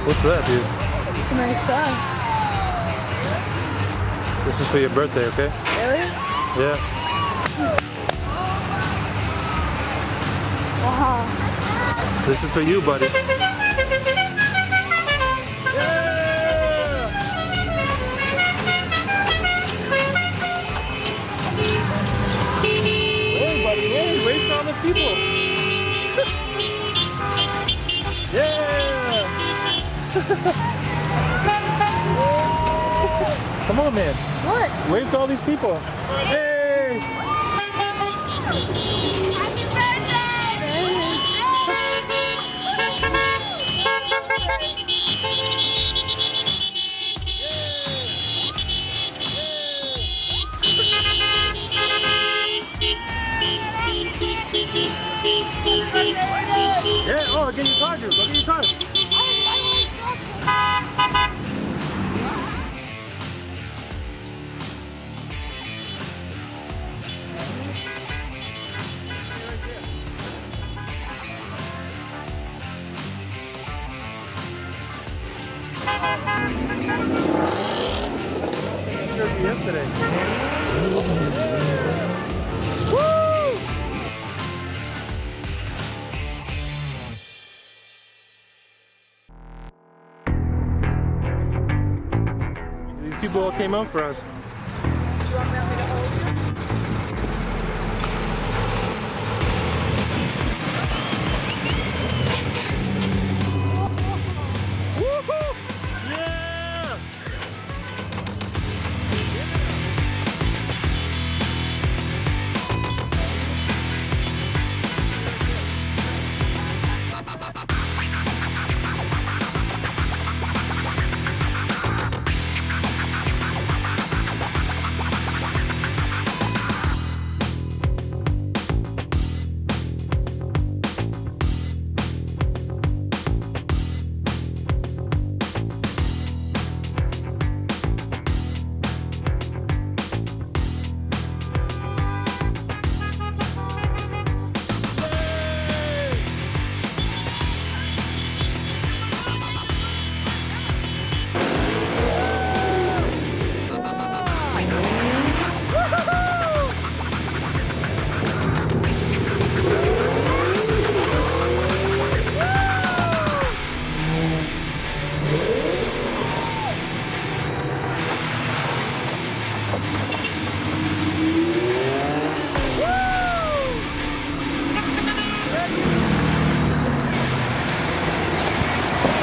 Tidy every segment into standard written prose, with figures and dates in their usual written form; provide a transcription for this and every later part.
What's that, dude? It's a nice car. This is for your birthday, okay? Really? Yeah. Wow. This is for you, buddy. Wait for all the people. Yeah. Come on, man. What? Wave to all these people. Hey. Happy birthday! Yeah, oh, get your car, dude. Go get your car. Yesterday. Woo! These people all came out for us. You want me to hold you? Woohoo! Yeah!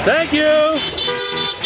Thank you!